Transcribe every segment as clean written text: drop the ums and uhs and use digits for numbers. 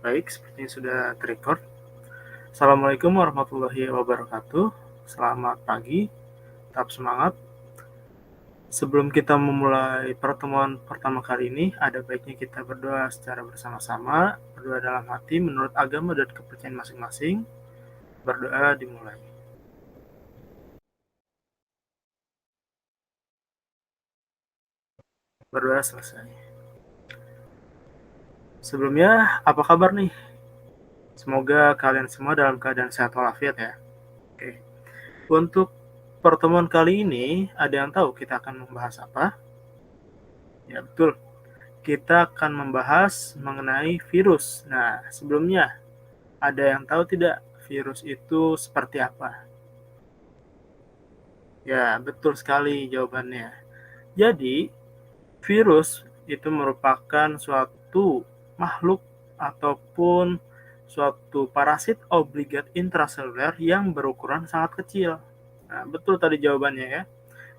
Baik, sepertinya sudah terrecord. Assalamualaikum warahmatullahi wabarakatuh. Selamat pagi, tetap semangat. Sebelum kita memulai pertemuan pertama kali ini, ada baiknya kita berdoa secara bersama-sama, berdoa dalam hati menurut agama dan kepercayaan masing-masing. Berdoa dimulai. Berdoa selesai. Sebelumnya, apa kabar nih? Semoga kalian semua dalam keadaan sehat walafiat ya. Oke. Untuk pertemuan kali ini, ada yang tahu kita akan membahas apa? Ya, betul. Kita akan membahas mengenai virus. Nah, sebelumnya, ada yang tahu tidak virus itu seperti apa? Ya, betul sekali jawabannya. Jadi, virus itu merupakan suatu makhluk ataupun suatu parasit obligat intraseluler yang berukuran sangat kecil. Nah, betul tadi jawabannya ya.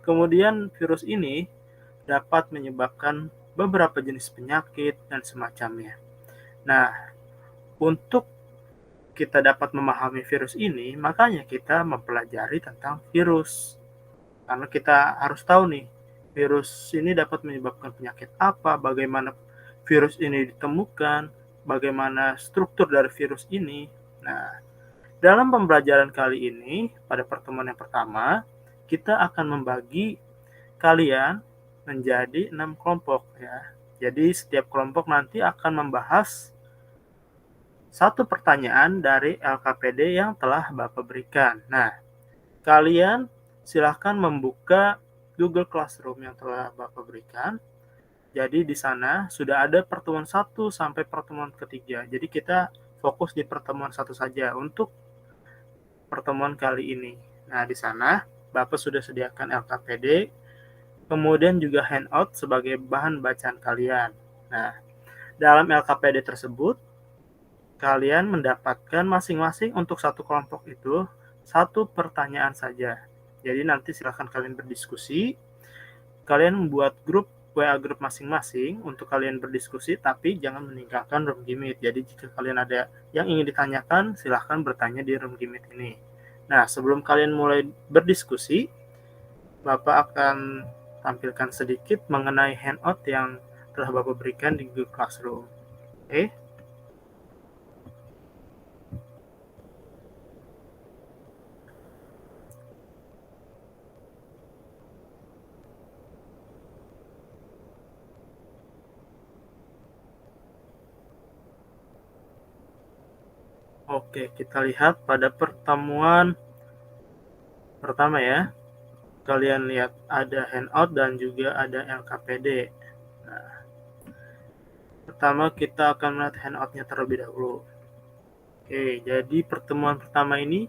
Kemudian virus ini dapat menyebabkan beberapa jenis penyakit dan semacamnya. Nah, untuk kita dapat memahami virus ini, makanya kita mempelajari tentang virus. Karena kita harus tahu nih, virus ini dapat menyebabkan penyakit apa, bagaimana virus ini ditemukan, bagaimana struktur dari virus ini. Nah, dalam pembelajaran kali ini, pada pertemuan yang pertama, kita akan membagi kalian menjadi 6 kelompok ya. Jadi setiap kelompok nanti akan membahas satu pertanyaan dari LKPD yang telah Bapak berikan. Nah, kalian silahkan membuka Google Classroom yang telah Bapak berikan. Jadi di sana sudah ada pertemuan 1 sampai pertemuan ketiga. Jadi kita fokus di pertemuan 1 saja untuk pertemuan kali ini. Nah, di sana Bapak sudah sediakan LKPD, kemudian juga handout sebagai bahan bacaan kalian. Nah, dalam LKPD tersebut, kalian mendapatkan masing-masing untuk satu kelompok itu satu pertanyaan saja. Jadi nanti silahkan kalian berdiskusi. Kalian membuat grup WA grup masing-masing untuk kalian berdiskusi, tapi jangan meninggalkan room Gimit. Jadi jika kalian ada yang ingin ditanyakan, silahkan bertanya di room Gimit ini. Nah, sebelum kalian mulai berdiskusi, Bapak akan tampilkan sedikit mengenai handout yang telah Bapak berikan di Google Classroom. Oke? Oke, kita lihat pada pertemuan pertama ya. Kalian lihat ada handout dan juga ada LKPD. Nah, pertama kita akan melihat handoutnya terlebih dahulu. Oke, jadi pertemuan pertama ini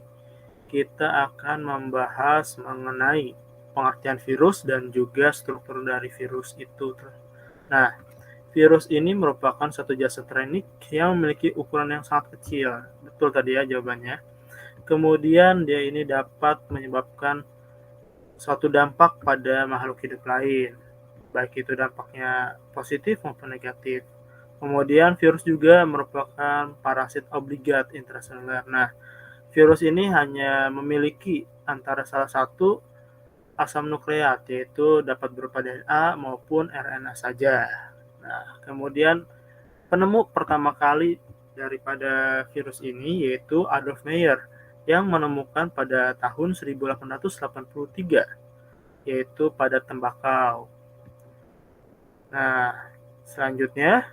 kita akan membahas mengenai pengertian virus dan juga struktur dari virus itu. Nah, virus ini merupakan satu zat seterenik yang memiliki ukuran yang sangat kecil. Betul tadi ya jawabannya. Kemudian dia ini dapat menyebabkan suatu dampak pada makhluk hidup lain, baik itu dampaknya positif maupun negatif. Kemudian virus juga merupakan parasit obligat intraseluler. Nah, virus ini hanya memiliki antara salah satu asam nukleat, yaitu dapat berupa DNA maupun RNA saja. Nah, kemudian penemu pertama kali daripada virus ini yaitu Adolf Meyer yang menemukan pada tahun 1883, yaitu pada tembakau. Nah, selanjutnya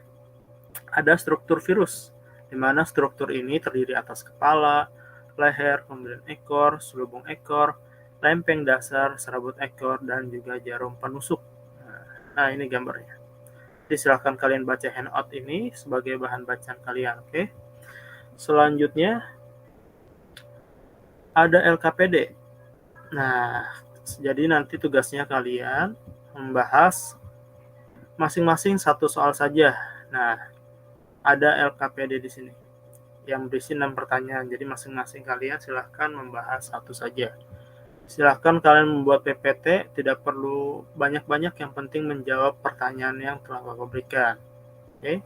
ada struktur virus, di mana struktur ini terdiri atas kepala, leher, kemudian ekor, selubung ekor, lempeng dasar, serabut ekor, dan juga jarum penusuk. Nah, ini gambarnya. Jadi silahkan kalian baca handout ini sebagai bahan bacaan kalian, oke? Selanjutnya ada LKPD. Nah, jadi nanti tugasnya kalian membahas masing-masing satu soal saja. Nah, ada LKPD di sini yang berisi 6 pertanyaan. Jadi masing-masing kalian silahkan membahas satu saja. Silahkan kalian membuat PPT, tidak perlu banyak-banyak, yang penting menjawab pertanyaan yang telah Bapak berikan. Oke?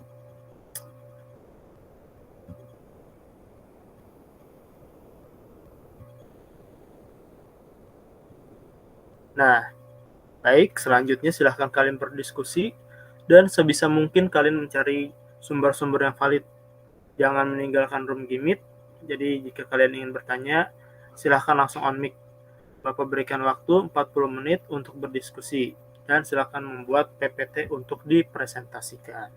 Nah, baik, selanjutnya silahkan kalian berdiskusi dan sebisa mungkin kalian mencari sumber-sumber yang valid. Jangan meninggalkan room Gimit. Jadi jika kalian ingin bertanya, silahkan langsung on mic. Bapak berikan waktu 40 menit untuk berdiskusi dan silahkan membuat PPT untuk dipresentasikan.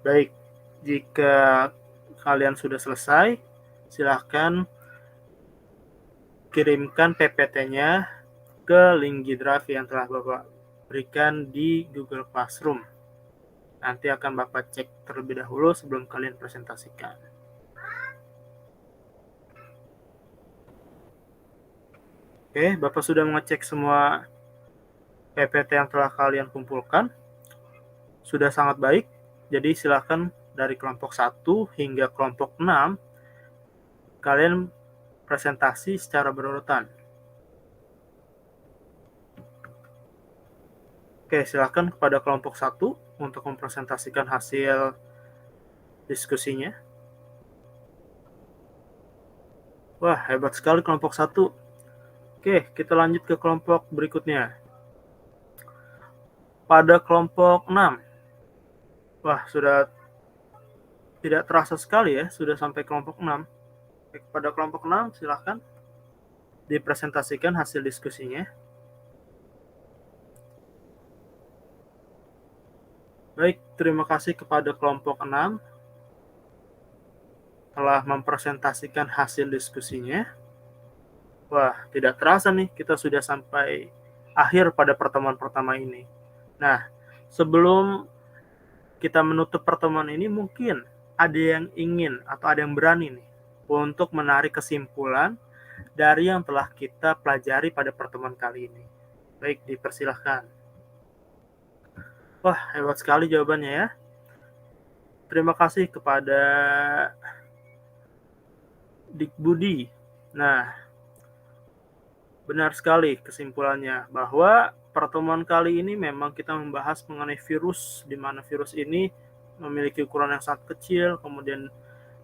Baik, jika kalian sudah selesai, silahkan kirimkan PPT-nya ke link G Drive yang telah Bapak berikan di Google Classroom. Nanti akan Bapak cek terlebih dahulu sebelum kalian presentasikan. Oke, Bapak sudah mengecek semua PPT yang telah kalian kumpulkan. Sudah sangat baik. Jadi silakan dari kelompok 1 hingga kelompok 6 kalian presentasi secara berurutan. Oke, silakan kepada kelompok 1 untuk mempresentasikan hasil diskusinya. Wah, hebat sekali kelompok 1. Oke, kita lanjut ke kelompok berikutnya. Pada kelompok 6. Wah, sudah tidak terasa sekali ya, sudah sampai kelompok 6. Pada kelompok 6, silahkan dipresentasikan hasil diskusinya. Baik, terima kasih kepada kelompok 6 telah mempresentasikan hasil diskusinya. Wah, tidak terasa nih, kita sudah sampai akhir pada pertemuan pertama ini. Nah, sebelum kita menutup pertemuan ini, mungkin ada yang ingin atau ada yang berani nih untuk menarik kesimpulan dari yang telah kita pelajari pada pertemuan kali ini. Baik, dipersilahkan. Wah, hebat sekali jawabannya ya. Terima kasih kepada Dik Budi. Nah, benar sekali kesimpulannya bahwa pertemuan kali ini memang kita membahas mengenai virus, di mana virus ini memiliki ukuran yang sangat kecil, kemudian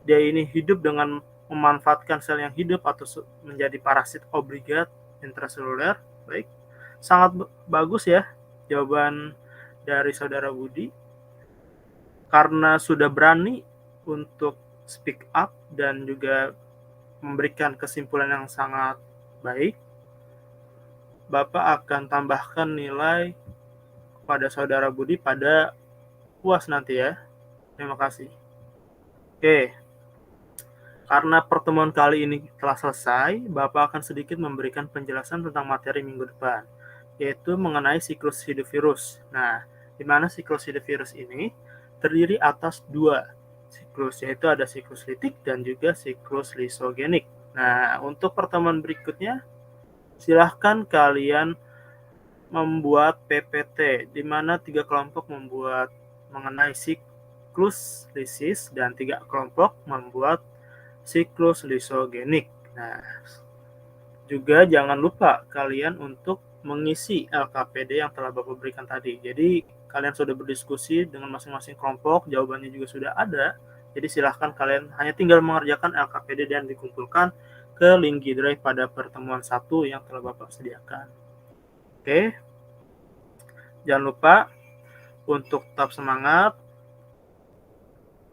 dia ini hidup dengan memanfaatkan sel yang hidup atau menjadi parasit obligat intraseluler. Baik, sangat bagus ya jawaban dari saudara Budi. Karena sudah berani untuk speak up dan juga memberikan kesimpulan yang sangat baik, Bapak akan tambahkan nilai kepada saudara Budi pada UAS nanti ya. Terima kasih. Oke, karena pertemuan kali ini telah selesai, Bapak akan sedikit memberikan penjelasan tentang materi minggu depan, yaitu mengenai siklus hidup virus. Nah, di mana siklus hidup virus ini terdiri atas 2 siklus, yaitu ada siklus litik dan juga siklus lisogenik. Nah, untuk pertemuan berikutnya, silahkan kalian membuat PPT, di mana 3 kelompok membuat mengenai siklus lisis dan 3 kelompok membuat siklus lisogenik. Nah, juga jangan lupa kalian untuk mengisi LKPD yang telah Bapak berikan tadi. Jadi, kalian sudah berdiskusi dengan masing-masing kelompok, jawabannya juga sudah ada. Jadi, silahkan kalian hanya tinggal mengerjakan LKPD dan dikumpulkan ke link G Drive pada pertemuan 1 yang telah Bapak sediakan. Oke, jangan lupa untuk tetap semangat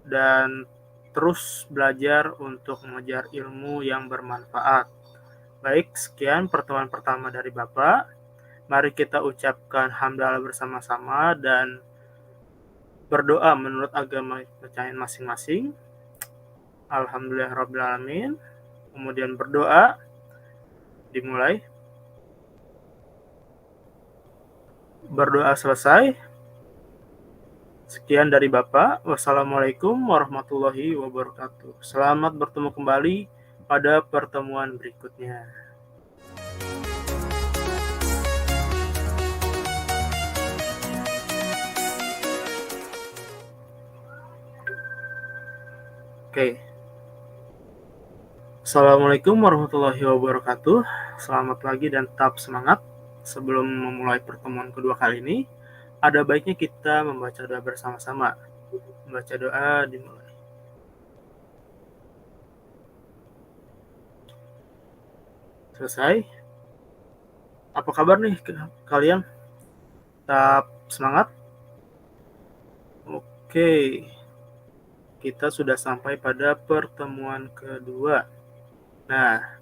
dan terus belajar untuk mengejar ilmu yang bermanfaat. Baik, sekian pertemuan pertama dari Bapak. Mari kita ucapkan hamdalah bersama-sama dan berdoa menurut agama kepercayaan masing-masing. Alhamdulillahirrabbilalamin. Kemudian berdoa, dimulai. Berdoa selesai. Sekian dari Bapak. Wassalamualaikum warahmatullahi wabarakatuh. Selamat bertemu kembali pada pertemuan berikutnya. Oke. Assalamualaikum warahmatullahi wabarakatuh. Selamat pagi dan tetap semangat. Sebelum memulai pertemuan kedua kali ini, ada baiknya kita membaca doa bersama-sama. Membaca doa dimulai. Selesai. Apa kabar nih kalian? Tetap semangat? Oke, kita sudah sampai pada pertemuan kedua. Nah,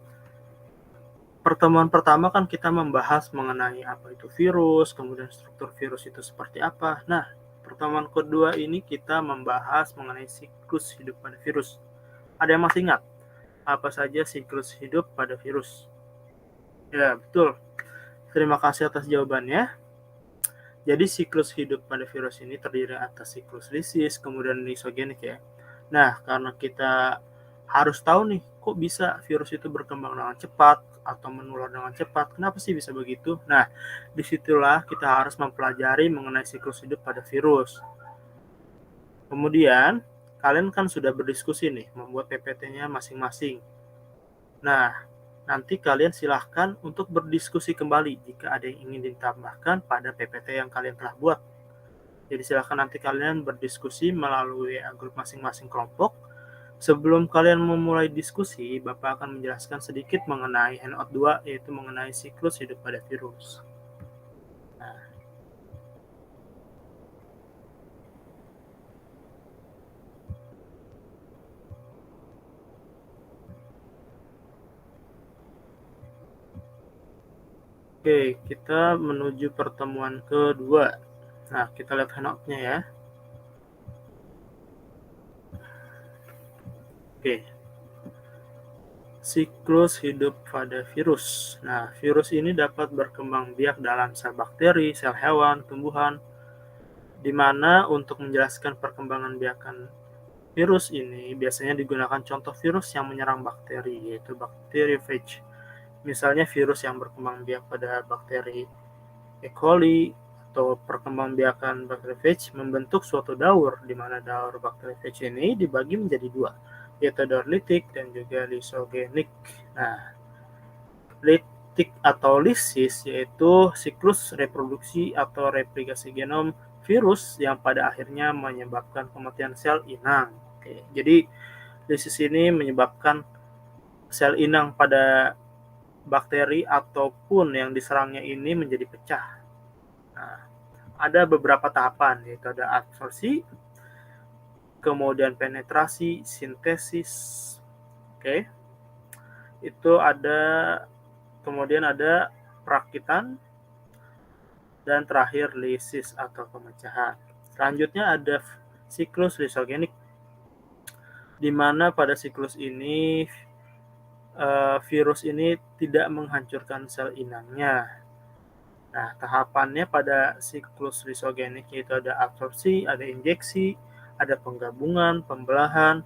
pertemuan pertama kan kita membahas mengenai apa itu virus, kemudian struktur virus itu seperti apa. Nah, pertemuan kedua ini kita membahas mengenai siklus hidup pada virus. Ada yang masih ingat apa saja siklus hidup pada virus? Ya, betul. Terima kasih atas jawabannya. Jadi siklus hidup pada virus ini terdiri atas siklus lisis, kemudian lisogenik ya. Nah, karena kita harus tahu nih, kok bisa virus itu berkembang dengan cepat atau menular dengan cepat? Kenapa sih bisa begitu? Nah, disitulah kita harus mempelajari mengenai siklus hidup pada virus. Kemudian, kalian kan sudah berdiskusi nih, membuat PPT-nya masing-masing. Nah, nanti kalian silahkan untuk berdiskusi kembali jika ada yang ingin ditambahkan pada PPT yang kalian telah buat. Jadi silahkan nanti kalian berdiskusi melalui grup masing-masing kelompok. Sebelum kalian memulai diskusi, Bapak akan menjelaskan sedikit mengenai handout 2, yaitu mengenai siklus hidup pada virus. Nah, oke, kita menuju pertemuan kedua. Nah, kita lihat handoutnya ya. Oke. Siklus hidup pada virus. Nah, virus ini dapat berkembang biak dalam sel bakteri, sel hewan, tumbuhan, di mana untuk menjelaskan perkembangan biakan virus ini biasanya digunakan contoh virus yang menyerang bakteri, yaitu bacteriophage. Misalnya virus yang berkembang biak pada bakteri E. coli atau perkembangbiakan bacteriophage membentuk suatu daur, di mana daur bacteriophage ini dibagi menjadi dua, yaitu daur litik dan juga lisogenik. Nah, litik atau lisis yaitu siklus reproduksi atau replikasi genom virus yang pada akhirnya menyebabkan kematian sel inang. Oke, jadi lisis ini menyebabkan sel inang pada bakteri ataupun yang diserangnya ini menjadi pecah. Nah, ada beberapa tahapan, yaitu ada absorpsi, kemudian penetrasi, sintesis. Oke. Itu ada, kemudian ada perakitan, dan terakhir lisis atau pemecahan. Selanjutnya ada siklus lisogenik, di mana pada siklus ini virus ini tidak menghancurkan sel inangnya. Nah, tahapannya pada siklus lisogenik yaitu ada absorpsi, ada injeksi, ada penggabungan, pembelahan,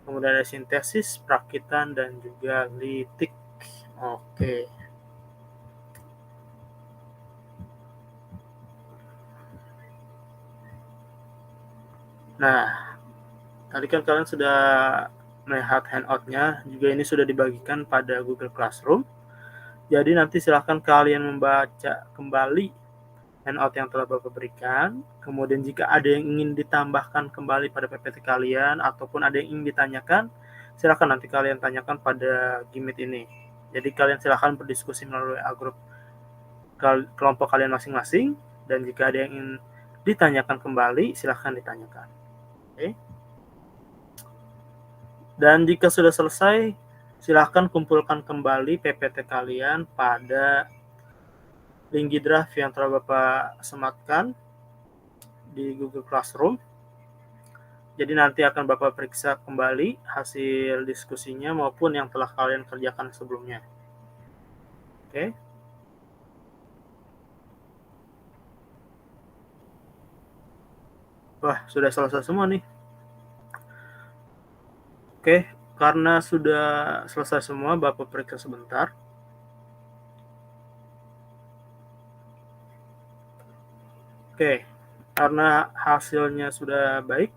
kemudian ada sintesis, perakitan, dan juga litik. Oke. Nah, tadi kan kalian sudah melihat handout-nya, juga ini sudah dibagikan pada Google Classroom. Jadi nanti silahkan kalian membaca kembali handout yang telah Bapak berikan. Kemudian jika ada yang ingin ditambahkan kembali pada PPT kalian, ataupun ada yang ingin ditanyakan, silahkan nanti kalian tanyakan pada Gmeet ini. Jadi kalian silahkan berdiskusi melalui grup kelompok kalian masing-masing, dan jika ada yang ingin ditanyakan kembali, silahkan ditanyakan. Oke. Dan jika sudah selesai, silahkan kumpulkan kembali PPT kalian pada link drive yang telah Bapak sematkan di Google Classroom. Jadi nanti akan Bapak periksa kembali hasil diskusinya maupun yang telah kalian kerjakan sebelumnya. Oke. Wah, sudah selesai semua nih. Oke, karena sudah selesai semua, Bapak periksa sebentar. Oke, karena hasilnya sudah baik,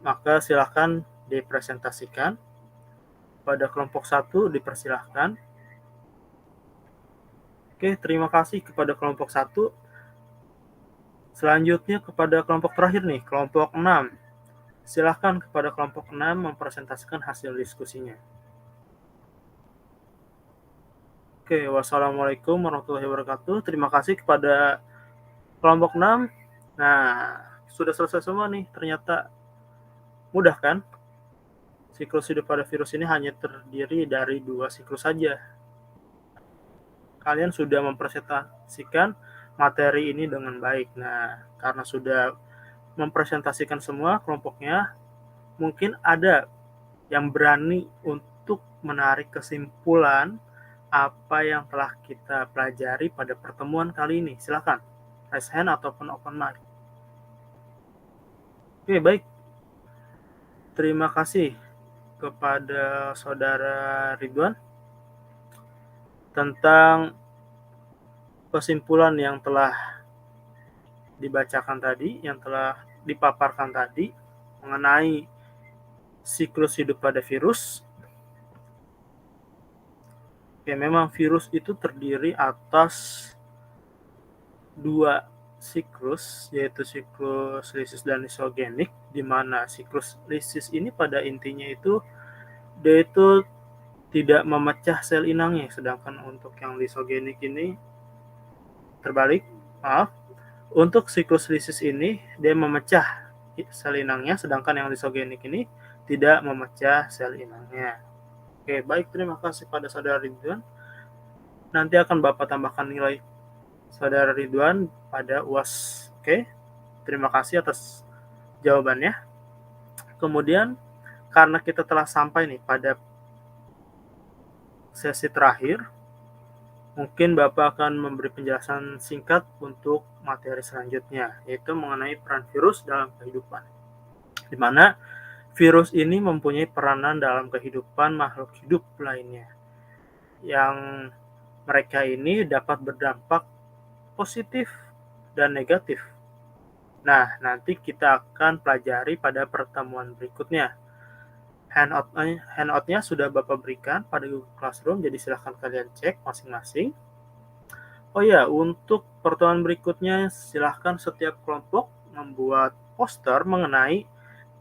maka silahkan dipresentasikan. Pada kelompok 1 dipersilahkan. Oke, terima kasih kepada kelompok 1. Selanjutnya kepada kelompok terakhir nih, kelompok 6. Silahkan kepada kelompok 6 mempresentasikan hasil diskusinya. Oke, wassalamualaikum warahmatullahi wabarakatuh. Terima kasih kepada kelompok 6. Nah, sudah selesai semua nih. Ternyata mudah kan? Siklus hidup pada virus ini hanya terdiri dari 2 siklus saja. Kalian sudah mempresentasikan materi ini dengan baik. Nah, karena sudah mempresentasikan semua kelompoknya, mungkin ada yang berani untuk menarik kesimpulan apa yang telah kita pelajari pada pertemuan kali ini. Silakan, raise hand ataupun open mic. Oke, baik. Terima kasih kepada Saudara Ridwan tentang kesimpulan yang telah dibacakan tadi, yang telah dipaparkan tadi mengenai siklus hidup pada virus. Ya, memang virus itu terdiri atas 2 siklus, yaitu siklus lisis dan lisogenik, di mana siklus lisis ini pada intinya itu dia itu tidak memecah sel inangnya, sedangkan untuk yang lisogenik ini terbalik, maaf. Untuk siklus lisis ini dia memecah sel inangnya, sedangkan yang lisogenik ini tidak memecah sel inangnya. Oke, baik, terima kasih pada Saudara Ridwan. Nanti akan Bapak tambahkan nilai Saudara Ridwan pada UAS. Oke, terima kasih atas jawabannya. Kemudian, karena kita telah sampai nih pada sesi terakhir, mungkin Bapak akan memberi penjelasan singkat untuk materi selanjutnya, yaitu mengenai peran virus dalam kehidupan. Di mana virus ini mempunyai peranan dalam kehidupan makhluk hidup lainnya, yang mereka ini dapat berdampak positif dan negatif. Nah, nanti kita akan pelajari pada pertemuan berikutnya. Handout-nya sudah Bapak berikan pada Google Classroom, jadi silahkan kalian cek masing-masing. Oh ya, untuk pertemuan berikutnya silahkan setiap kelompok membuat poster mengenai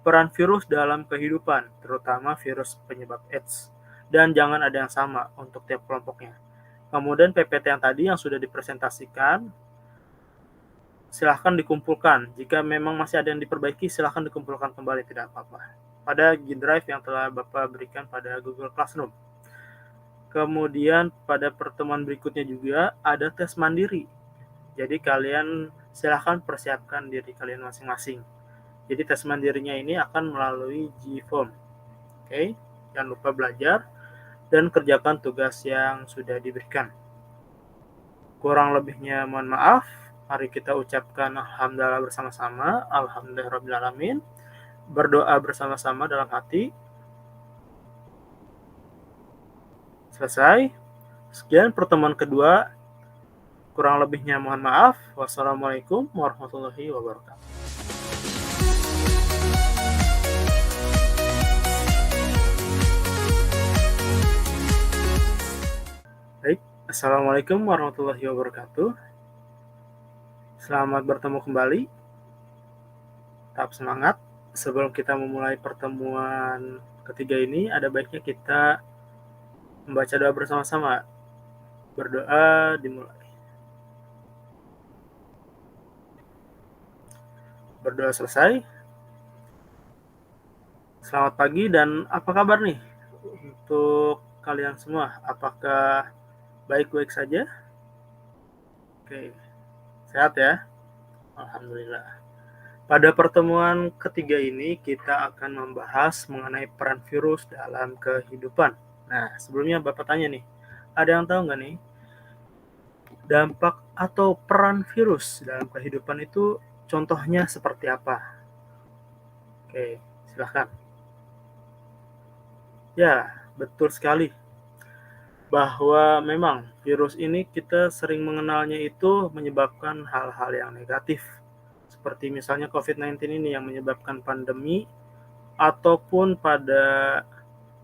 peran virus dalam kehidupan, terutama virus penyebab AIDS. Dan jangan ada yang sama untuk tiap kelompoknya. Kemudian PPT yang tadi yang sudah dipresentasikan, silahkan dikumpulkan. Jika memang masih ada yang diperbaiki, silahkan dikumpulkan kembali, tidak apa-apa. Pada G-Drive yang telah Bapak berikan pada Google Classroom. Kemudian pada pertemuan berikutnya juga ada tes mandiri. Jadi kalian silahkan persiapkan diri kalian masing-masing. Jadi tes mandirinya ini akan melalui G-Form. Oke, jangan lupa belajar dan kerjakan tugas yang sudah diberikan. Kurang lebihnya mohon maaf. Mari kita ucapkan alhamdulillah bersama-sama. Alhamdulillahirrahmanirrahim. Berdoa bersama-sama dalam hati. Selesai. Sekian pertemuan kedua. Kurang lebihnya mohon maaf. Wassalamualaikum warahmatullahi wabarakatuh. Baik, assalamualaikum warahmatullahi wabarakatuh. Selamat bertemu kembali. Tetap semangat. Sebelum kita memulai pertemuan ketiga ini, ada baiknya kita membaca doa bersama-sama. Berdoa dimulai. Berdoa selesai. Selamat pagi dan apa kabar nih untuk kalian semua? Apakah baik-baik saja? Oke, sehat ya? Alhamdulillah. Pada pertemuan ketiga ini kita akan membahas mengenai peran virus dalam kehidupan. Nah, sebelumnya Bapak tanya nih, ada yang tahu nggak nih dampak atau peran virus dalam kehidupan itu contohnya seperti apa? Oke, silahkan. Ya, betul sekali. Bahwa memang virus ini kita sering mengenalnya itu menyebabkan hal-hal yang negatif. Seperti misalnya COVID-19 ini yang menyebabkan pandemi, ataupun pada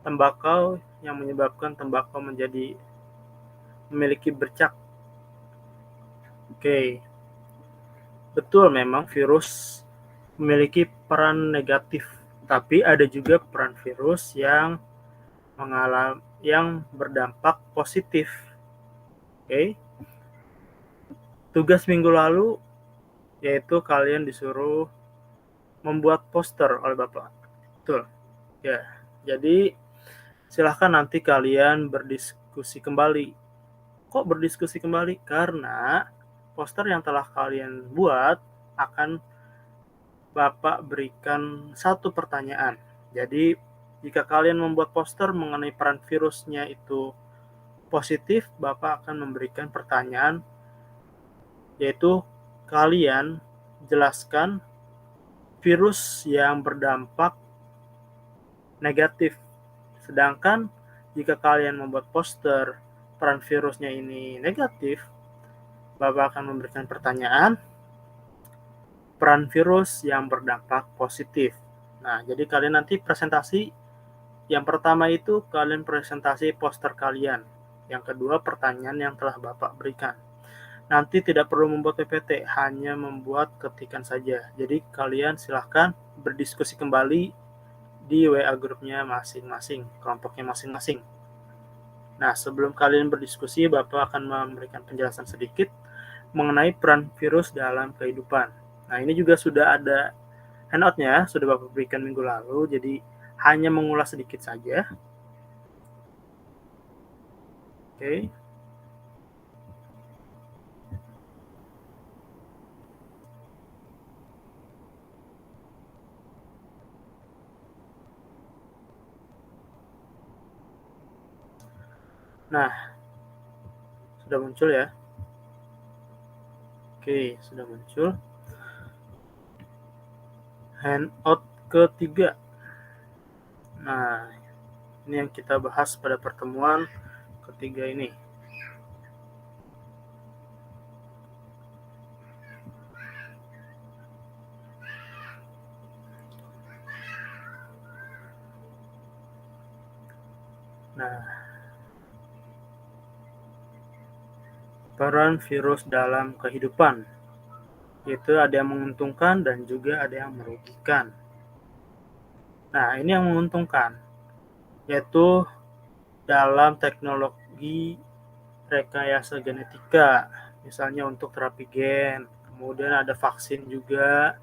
tembakau yang menyebabkan tembakau memiliki bercak. Oke, betul memang virus memiliki peran negatif, tapi ada juga peran virus yang berdampak positif. Oke. Tugas minggu lalu yaitu kalian disuruh membuat poster oleh Bapak. Betul. Ya. Jadi silahkan nanti kalian berdiskusi kembali. Kok berdiskusi kembali? Karena poster yang telah kalian buat akan Bapak berikan satu pertanyaan. Jadi, jika kalian membuat poster mengenai peran virusnya itu positif, Bapak akan memberikan pertanyaan, yaitu kalian jelaskan virus yang berdampak negatif. Sedangkan jika kalian membuat poster peran virusnya ini negatif, Bapak akan memberikan pertanyaan peran virus yang berdampak positif. Nah, jadi kalian nanti presentasi, yang pertama itu kalian presentasi poster kalian. Yang kedua, pertanyaan yang telah Bapak berikan. Nanti tidak perlu membuat PPT, hanya membuat ketikan saja. Jadi kalian silahkan berdiskusi kembali di WA grupnya masing-masing, kelompoknya masing-masing. Nah, sebelum kalian berdiskusi, Bapak akan memberikan penjelasan sedikit mengenai peran virus dalam kehidupan. Nah, ini juga sudah ada handout-nya, sudah Bapak berikan minggu lalu, jadi hanya mengulas sedikit saja. Oke. Nah, sudah muncul ya. Oke, sudah muncul. Handout ketiga. Nah, ini yang kita bahas pada pertemuan ketiga ini. Nah, peran virus dalam kehidupan, yaitu ada yang menguntungkan dan juga ada yang merugikan. Nah, ini yang menguntungkan, yaitu dalam teknologi rekayasa genetika, misalnya untuk terapi gen, kemudian ada vaksin juga,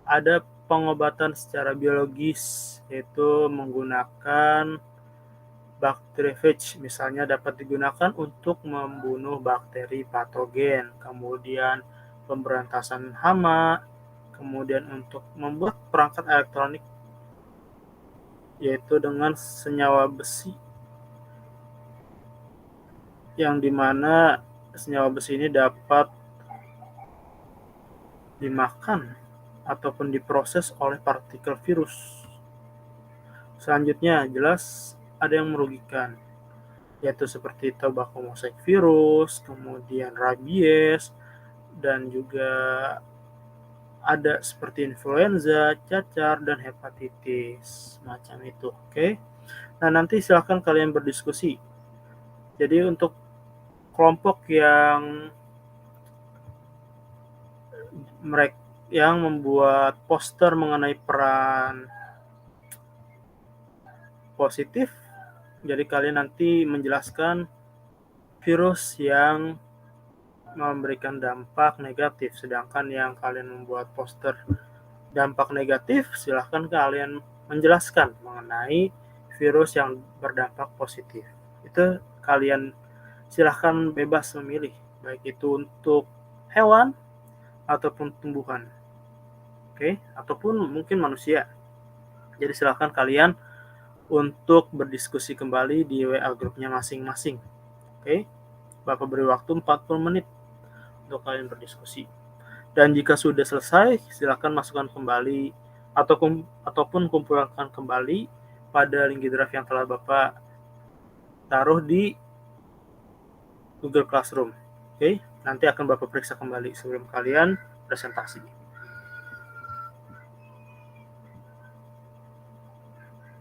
ada pengobatan secara biologis, yaitu menggunakan bacteriophage, misalnya dapat digunakan untuk membunuh bakteri patogen, kemudian pemberantasan hama, kemudian untuk membuat perangkat elektronik, yaitu dengan senyawa besi, yang dimana senyawa besi ini dapat dimakan ataupun diproses oleh partikel virus. Selanjutnya, jelas ada yang merugikan, yaitu seperti tobacco mosaic virus, kemudian rabies, dan juga ada seperti influenza, cacar, dan hepatitis, macam itu. Oke. Nah, nanti silahkan kalian berdiskusi. Jadi untuk kelompok yang membuat poster mengenai peran positif, jadi kalian nanti menjelaskan virus yang memberikan dampak negatif, sedangkan yang kalian membuat poster dampak negatif, silahkan kalian menjelaskan mengenai virus yang berdampak positif. Itu kalian silahkan bebas memilih, baik itu untuk hewan ataupun tumbuhan, oke, ataupun mungkin manusia. Jadi silahkan kalian untuk berdiskusi kembali di WA grupnya masing-masing. Oke, Bapak beri waktu 40 menit untuk kalian berdiskusi. Dan jika sudah selesai, silakan masukkan kembali ataupun kumpulkan kembali pada link drive yang telah Bapak taruh di Google Classroom. Oke, nanti akan Bapak periksa kembali sebelum kalian presentasi.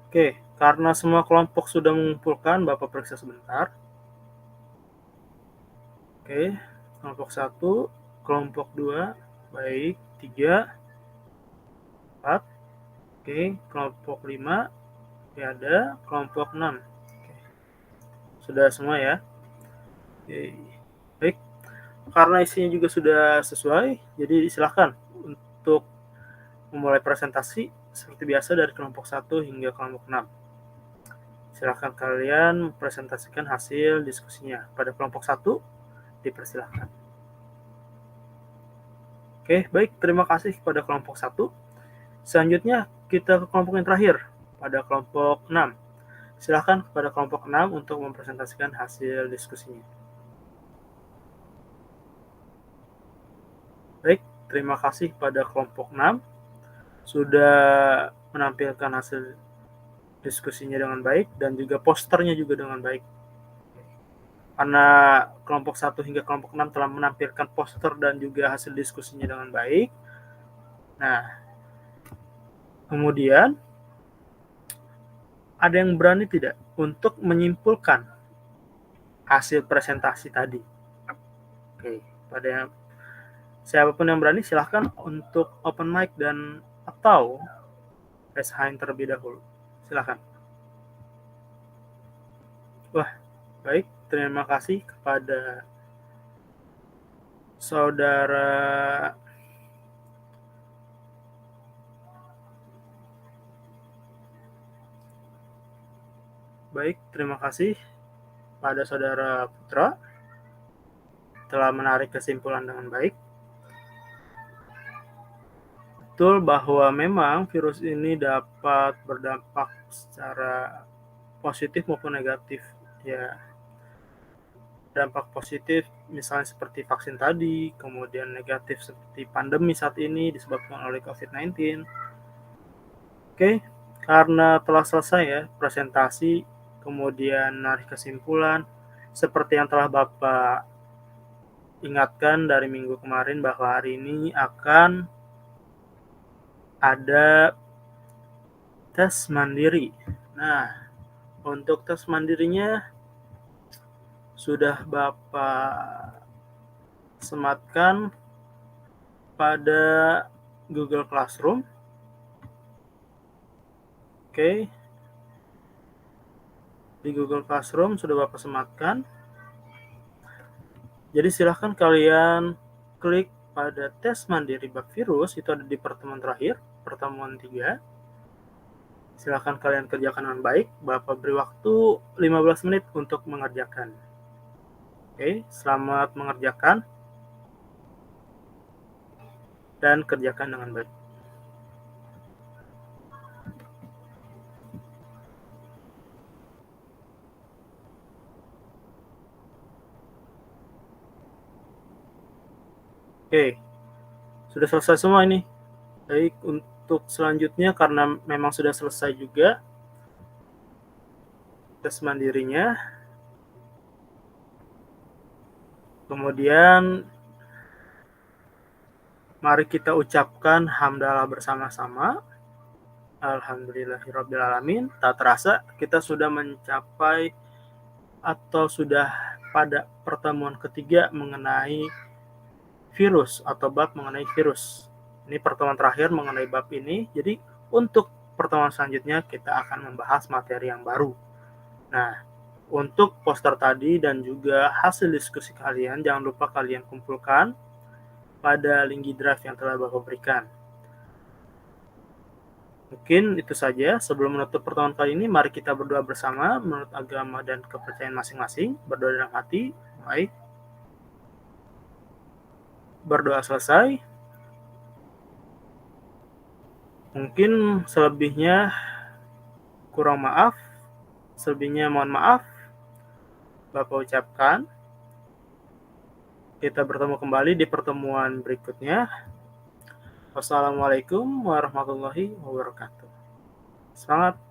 Oke, karena semua kelompok sudah mengumpulkan, Bapak periksa sebentar. Oke, kelompok 1, kelompok 2, baik, 3, 4, oke, kelompok 5, oke, ada, kelompok 6. Oke. Sudah semua ya? Oke. Karena isinya juga sudah sesuai, jadi silahkan untuk memulai presentasi seperti biasa dari kelompok 1 hingga kelompok 6. Silahkan kalian presentasikan hasil diskusinya. Pada kelompok 1, dipersilahkan. Oke, baik. Terima kasih kepada kelompok 1. Selanjutnya, kita ke kelompok yang terakhir, pada kelompok 6. Silahkan kepada kelompok 6 untuk mempresentasikan hasil diskusinya. Baik, terima kasih pada kelompok 6 sudah menampilkan hasil diskusinya dengan baik dan juga posternya juga dengan baik. Karena kelompok 1 hingga kelompok 6 telah menampilkan poster dan juga hasil diskusinya dengan baik. Nah, kemudian ada yang berani tidak untuk menyimpulkan hasil presentasi tadi? Oke, pada siapapun yang berani silahkan untuk open mic dan atau raise hand terlebih dahulu. Silahkan. Wah, baik. Terima kasih kepada saudara Baik, terima kasih pada saudara Putra telah menarik kesimpulan dengan baik. Betul bahwa memang virus ini dapat berdampak secara positif maupun negatif. Ya, dampak positif misalnya seperti vaksin tadi, kemudian negatif seperti pandemi saat ini disebabkan oleh COVID-19. Oke, karena telah selesai ya presentasi, kemudian menarik kesimpulan, seperti yang telah Bapak ingatkan dari minggu kemarin bahwa hari ini akan ada tes mandiri. Nah, untuk tes mandirinya sudah Bapak sematkan pada Google Classroom. Oke. Di Google Classroom sudah Bapak sematkan. Jadi silahkan kalian klik pada tes mandiri bab virus, itu ada di pertemuan terakhir, pertemuan 3. Silahkan kalian kerjakan dengan baik. Bapak beri waktu 15 menit untuk mengerjakan. Oke, selamat mengerjakan dan kerjakan dengan baik. Oke, sudah selesai semua ini. Baik, untuk selanjutnya karena memang sudah selesai juga tes mandirinya, kemudian mari kita ucapkan hamdalah bersama-sama. Alhamdulillahirrabbilalamin. Tak terasa kita sudah mencapai atau sudah pada pertemuan ketiga mengenai virus atau bab mengenai virus. Ini pertemuan terakhir mengenai bab ini. Jadi untuk pertemuan selanjutnya kita akan membahas materi yang baru. Nah, untuk poster tadi dan juga hasil diskusi kalian, jangan lupa kalian kumpulkan pada link drive yang telah Bapak berikan. Mungkin itu saja. Sebelum menutup pertemuan kali ini, mari kita berdoa bersama menurut agama dan kepercayaan masing-masing. Berdoa dalam hati. Baik. Berdoa selesai. Mungkin selebihnya kurang maaf. Selebihnya mohon maaf. Bapak ucapkan. Kita bertemu kembali di pertemuan berikutnya. Wassalamualaikum warahmatullahi wabarakatuh. Semangat!